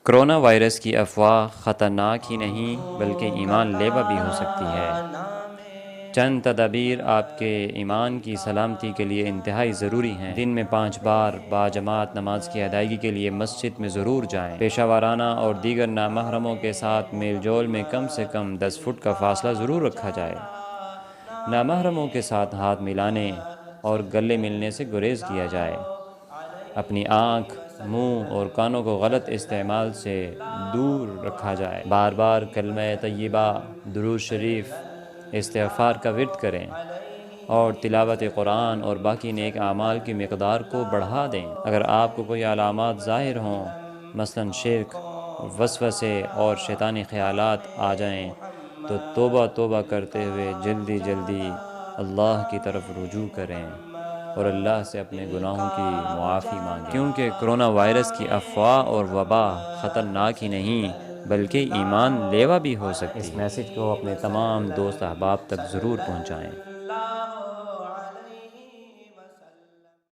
Corona virus کی افواہ خطرناک ہی نہیں بلکہ ایمان لیوا بھی ہو سکتی ہے۔ چند تدابیر آپ کے ایمان کی سلامتی کے لیے انتہائی ضروری ہیں۔ دن میں 5 بار باجماعت نماز کی ادائیگی کے لیے مسجد میں ضرور جائیں۔ پیشہ ورانہ اور دیگر نامحرموں کے ساتھ میل جول میں کم سے کم 10 فٹ کا فاصلہ ضرور رکھا جائے۔ نامحرموں کے ساتھ ہاتھ ملانے اور گلے ملنے سے گریز کیا جائے۔ اپنی آنکھ، منہ اور کانوں کو غلط استعمال سے دور رکھا جائے۔ بار بار کلمہ طیبہ، درود شریف، استغفار کا ورد کریں اور تلاوت قرآن اور باقی نیک اعمال کی مقدار کو بڑھا دیں۔ اگر آپ کو کوئی علامات ظاہر ہوں، مثلاً شرک، وسوسے اور شیطانی خیالات آ جائیں، تو توبہ کرتے ہوئے جلدی اللہ کی طرف رجوع کریں اور اللہ سے اپنے گناہوں کی معافی مانگیں، کیونکہ کرونا وائرس کی افواہ اور وبا خطرناک ہی نہیں بلکہ ایمان لیوا بھی ہو سکتی ہے۔ اس میسج کو اپنے تمام دوست احباب تک ضرور پہنچائیں۔